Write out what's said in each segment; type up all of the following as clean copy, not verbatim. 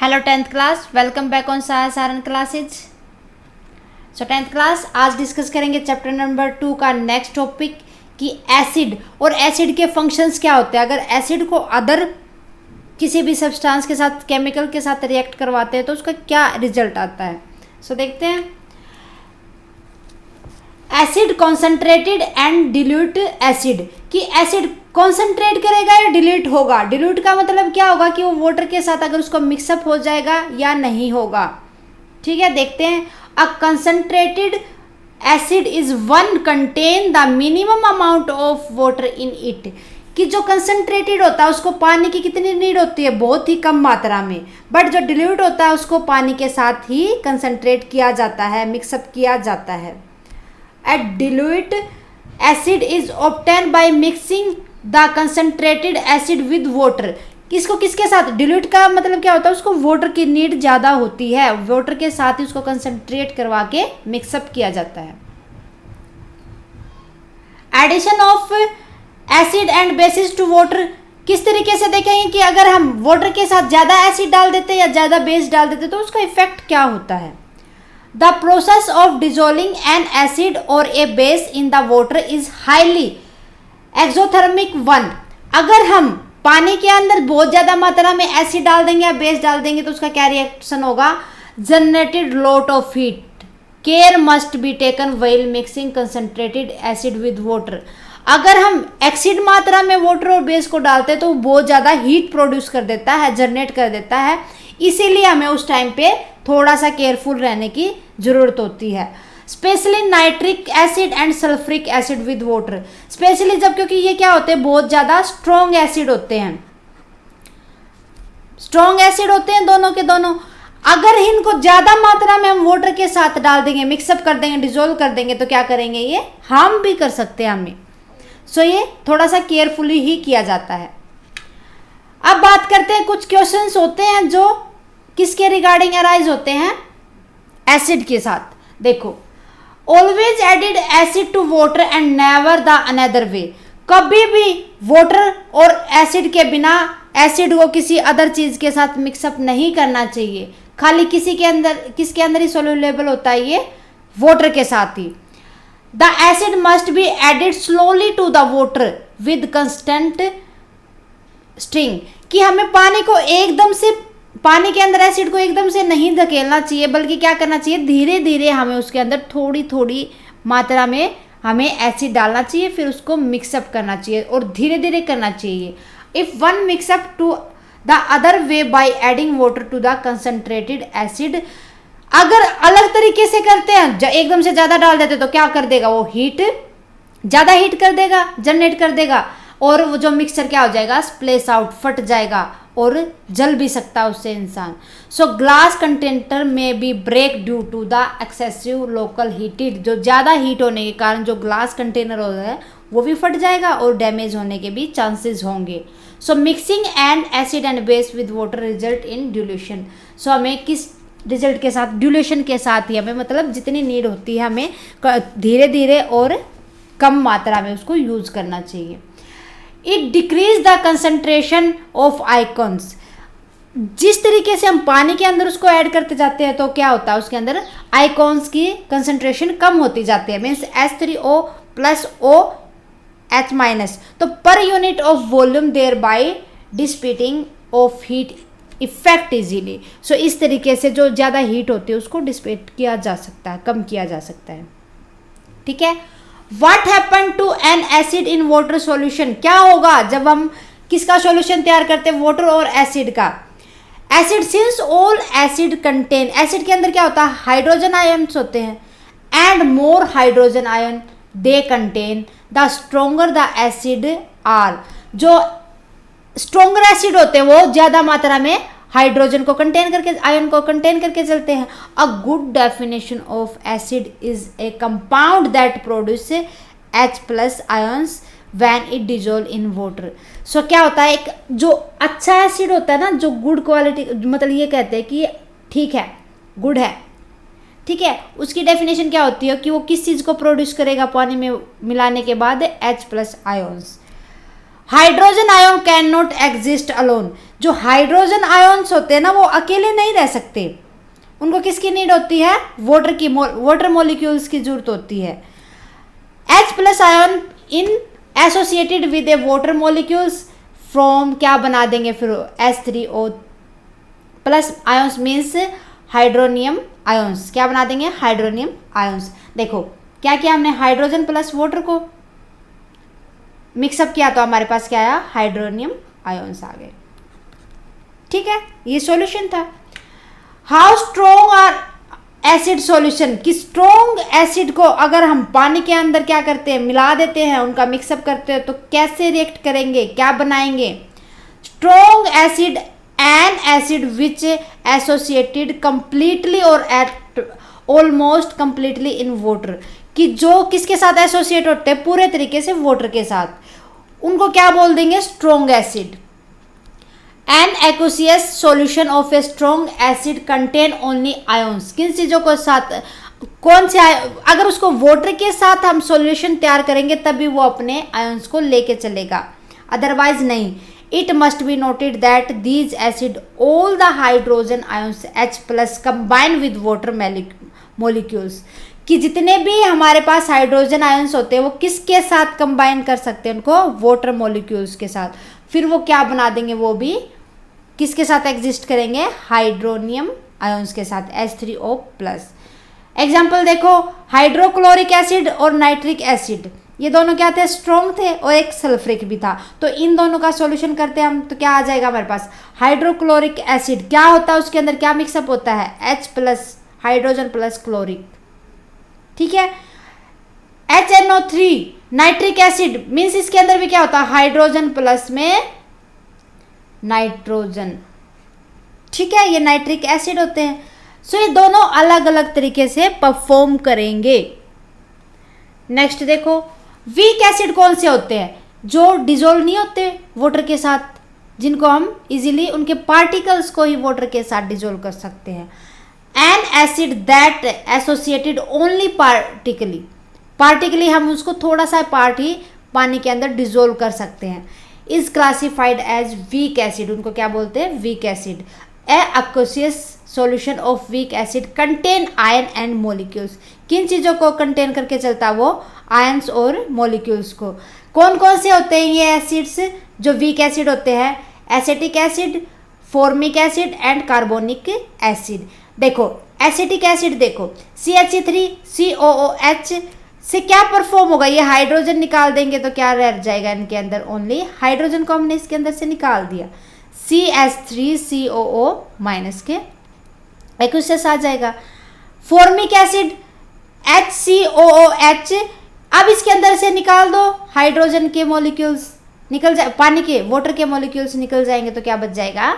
Hello 10th class, welcome back on Saran classes. So 10th class, आज discuss करेंगे chapter number 2 का next topic कि acid और acid के फंक्शंस क्या होते हैं। अगर एसिड को अदर किसी भी सब्सटेंस के साथ, केमिकल के साथ रिएक्ट करवाते हैं तो उसका क्या रिजल्ट आता है। सो देखते हैं। Acid concentrated and dilute acid, कि एसिड कॉन्सेंट्रेट करेगा या डिल्यूट होगा। डिल्यूट का मतलब क्या होगा कि वो वाटर के साथ अगर उसको मिक्सअप हो जाएगा या नहीं होगा। ठीक है, देखते हैं। A concentrated acid is one contain the minimum amount of water in it, कि जो कंसंट्रेटेड होता है उसको पानी की कितनी नीड होती है, बहुत ही कम मात्रा में। बट जो डिल्यूट होता है उसको पानी के साथ ही कंसंट्रेट किया जाता है, मिक्सअप किया जाता है। A dilute acid is obtained by mixing the concentrated acid with water। किसको किसके साथ? डिल्यूट का मतलब क्या होता है, उसको वाटर की नीड ज़्यादा होती है, वाटर के साथ ही उसको कंसंट्रेट करवा के मिक्सअप किया जाता है। Addition of acid and basis to water, किस तरीके से देखेंगे कि अगर हम वाटर के साथ ज़्यादा एसिड डाल देते हैं या ज़्यादा बेस डाल देते तो उसका इफेक्ट क्या होता है। The process of dissolving an acid or a base in the water is highly exothermic one। अगर हम पानी के अंदर बहुत ज़्यादा मात्रा में एसिड डाल देंगे या बेस डाल देंगे तो उसका क्या रिएक्शन होगा। Generated lot of heat, care must be taken while mixing concentrated acid with water. अगर हम एक्सीड मात्रा में वाटर और बेस को डालते हैं तो वो बहुत ज़्यादा हीट प्रोड्यूस कर देता है, जनरेट कर देता है। इसीलिए हमें उस टाइम पे थोड़ा सा केयरफुल रहने की ज़रूरत होती है। Specially nitric acid and sulphuric acid with water, specially जब, क्योंकि ये क्या होते हैं, बहुत ज़्यादा स्ट्रॉन्ग एसिड होते हैं, स्ट्रॉन्ग एसिड होते हैं दोनों के दोनों। अगर इनको ज़्यादा मात्रा में हम वाटर के साथ डाल देंगे, मिक्सअप कर देंगे, डिजोल्व कर देंगे तो क्या करेंगे, ये हार्म भी कर सकते हैं हमें। सो ये थोड़ा सा केयरफुली ही किया जाता है। अब बात करते हैं, कुछ क्वेश्चंस होते हैं जो किसके रिगार्डिंग अराइज होते हैं, एसिड के साथ। देखो, always added acid to water and never the another way, कभी भी वाटर और एसिड के बिना एसिड को किसी अदर चीज के साथ मिक्सअप नहीं करना चाहिए। खाली किसके अंदर ही सोल्यूलेबल होता है, ये वाटर के साथ ही। The acid must be added slowly to the water with constant string, कि हमें पानी के अंदर एसिड को एकदम से नहीं धकेलना चाहिए, बल्कि क्या करना चाहिए, धीरे धीरे हमें उसके अंदर थोड़ी थोड़ी मात्रा में हमें एसिड डालना चाहिए, फिर उसको मिक्सअप करना चाहिए और धीरे धीरे करना चाहिए। If one mix up to the other way by adding water to the concentrated acid, अगर अलग तरीके से करते हैं, एकदम से ज़्यादा डाल देते तो क्या कर देगा, वो ज़्यादा हीट कर देगा, जनरेट कर देगा, और वो जो मिक्सचर क्या हो जाएगा, स्प्लेश आउट, फट जाएगा और जल भी सकता है उससे इंसान। सो ग्लास कंटेनर में be break due to the excessive local heated, जो ज़्यादा हीट होने के कारण जो ग्लास कंटेनर होता है वो भी फट जाएगा और डैमेज होने के भी चांसेस होंगे। So mixing and acid and base with water result in dilution. So हमें किस रिजल्ट के साथ, डिल्यूशन के साथ ही हमें, मतलब जितनी नीड होती है हमें धीरे धीरे और कम मात्रा में उसको यूज़ करना चाहिए। It decrease the concentration of icons, जिस तरीके से हम पानी के अंदर उसको ऐड करते जाते हैं तो क्या होता है, उसके अंदर आइकॉन्स की कंसंट्रेशन कम होती जाती है। Means H3O plus OH minus, तो पर unit of volume there by dissipating of heat effect easily. So इस तरीके से जो ज़्यादा हीट होती है उसको डिसिपेट किया जा सकता है, कम किया जा सकता है। ठीक है। What happened to an acid in water solution, क्या होगा जब हम किसका सॉल्यूशन तैयार करते हैं, वाटर और एसिड का। Acid, since all acid contain, acid के अंदर क्या होता है, हाइड्रोजन आयन्स होते हैं, and more hydrogen ion they contain, the stronger the acid are, जो स्ट्रोंगर एसिड होते हैं वो ज़्यादा मात्रा में हाइड्रोजन को कंटेन करके, आयन को कंटेन करके चलते हैं। A good definition of acid is a compound that produce H plus ions when it dissolve in water. So क्या होता है, एक जो अच्छा एसिड होता है ना, जो गुड क्वालिटी, मतलब ये कहते हैं कि ठीक है, गुड है, ठीक है, उसकी डेफिनेशन क्या होती है कि वो किस चीज़ को प्रोड्यूस करेगा पानी में मिलाने के बाद, H plus ions. Hydrogen ion can not exist alone. जो हाइड्रोजन आयन्स होते हैं ना वो अकेले नहीं रह सकते, उनको किसकी नीड होती है? वाटर मॉलिक्यूल्स की जरूरत होती है। H+ ion in associated with A water molecules from क्या बना देंगे फिर H3O+ ions means hydronium ions. क्या बना देंगे? Hydronium ions. देखो क्या किया हमने, हाइड्रोजन प्लस वाटर को मिक्सअप किया तो हमारे पास क्या आया? हाइड्रोनियम आयन्स आ गए। ठीक है, ये सॉल्यूशन था। How strong are acid solution, कि स्ट्रोंग एसिड को अगर हम पानी के अंदर क्या करते हैं? मिला देते हैं, उनका मिक्सअप करते हैं, तो कैसे रिएक्ट करेंगे, क्या बनाएंगे? Strong acid an acid which associated completely और at almost completely in water, कि जो किसके साथ एसोसिएट होते हैं? पूरे तरीके से वाटर के साथ, उनको क्या बोल देंगे? Strong acid. An aqueous solution of a strong acid contain only ions, किन चीज़ों को साथ, कौन से अगर उसको वाटर के साथ हम सॉल्यूशन तैयार करेंगे तभी वो अपने आयन्स को लेके चलेगा, अदरवाइज नहीं। It must be noted that these acid all the hydrogen ions H+ combine with water molecules, कि जितने भी हमारे पास हाइड्रोजन आयन्स होते हैं वो किसके साथ कंबाइन कर सकते हैं? उनको वाटर मॉलिक्यूल्स के साथ। फिर वो क्या बना देंगे? वो भी किसके साथ एग्जिस्ट करेंगे? हाइड्रोनियम आयन्स के साथ, H3O+। एग्जाम्पल देखो, हाइड्रोक्लोरिक एसिड और नाइट्रिक एसिड, ये दोनों क्या थे? स्ट्रॉन्ग थे, और एक सल्फ्रिक भी था। तो इन दोनों का सॉल्यूशन करते हैं हम, तो क्या आ जाएगा हमारे पास? हाइड्रोक्लोरिक एसिड क्या होता है? उसके अंदर क्या मिक्सअप होता है? H+ hydrogen plus chloric. ठीक है, HNO3 नाइट्रिक एसिड मीन्स इसके अंदर भी क्या होता है? हाइड्रोजन प्लस में नाइट्रोजन। ठीक है, ये नाइट्रिक एसिड होते हैं। सो ये दोनों अलग अलग तरीके से परफॉर्म करेंगे। नेक्स्ट देखो, वीक एसिड कौन से होते हैं? जो डिजोल्व नहीं होते वाटर के साथ, जिनको हम इजीली उनके पार्टिकल्स को ही वाटर के साथ डिजोल्व कर सकते हैं। An acid that associated only partially हम उसको थोड़ा सा पार्ट ही पानी के अंदर डिजोल्व कर सकते हैं, is classified as weak acid. उनको क्या बोलते हैं? Weak acid. A aqueous solution of weak acid contain ion and molecules, किन चीज़ों को कंटेन करके चलता है वो? आयन्स और मोलिक्यूल्स को। कौन कौन से होते हैं ये एसिड्स जो वीक एसिड होते हैं? Acetic acid, formic acid and carbonic acid. देखो एसिटिक एसिड देखो, CH3COOH से क्या परफॉर्म होगा? ये हाइड्रोजन निकाल देंगे तो क्या रह जाएगा इनके अंदर? ओनली हाइड्रोजन को हमने इसके अंदर से निकाल दिया, CH3COO- के एक्वसियस आ जाएगा। फॉर्मिक एसिड HCOOH, अब इसके अंदर से निकाल दो हाइड्रोजन के मॉलिक्यूल्स, निकल जाए, पानी के वाटर के मॉलिक्यूल्स निकल जाएंगे तो क्या बच जाएगा?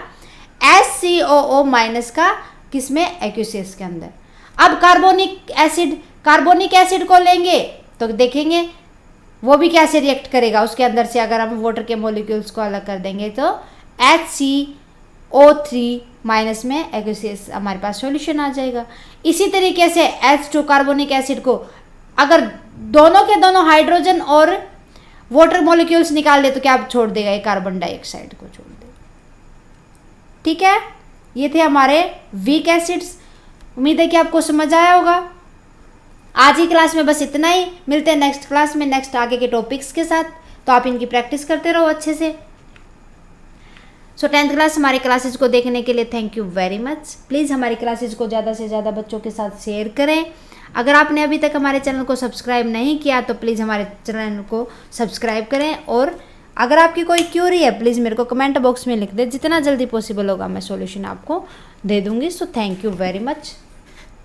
HCOO- का किसमें? एक्वसियस के अंदर। अब कार्बोनिक एसिड को लेंगे तो देखेंगे वो भी कैसे रिएक्ट करेगा उसके अंदर से। अगर हम वाटर के मॉलिक्यूल्स को अलग कर देंगे तो HCO3- में एक्वसियस हमारे पास सॉल्यूशन आ जाएगा। इसी तरीके से H2 कार्बोनिक एसिड को अगर दोनों के दोनों हाइड्रोजन और वाटर मॉलिक्यूल्स निकाल दे तो क्या छोड़ देगा? ये कार्बन डाइऑक्साइड को छोड़ देगा। ठीक है, ये थे हमारे वीक एसिड्स। उम्मीद है कि आपको समझ आया होगा। आज ही क्लास में बस इतना ही, मिलते हैं नेक्स्ट क्लास में नेक्स्ट आगे के टॉपिक्स के साथ। तो आप इनकी प्रैक्टिस करते रहो अच्छे से। सो 10th क्लास हमारी क्लासेज को देखने के लिए thank you very much. Please हमारी क्लासेज को ज़्यादा से ज़्यादा बच्चों के साथ शेयर करें। अगर आपने अभी तक हमारे चैनल को सब्सक्राइब नहीं किया तो प्लीज़ हमारे चैनल को सब्सक्राइब करें, और अगर आपकी कोई क्यूरी है प्लीज़ मेरे को कमेंट बॉक्स में लिख दें। जितना जल्दी पॉसिबल होगा मैं सॉल्यूशन आपको दे दूँगी। So thank you very much.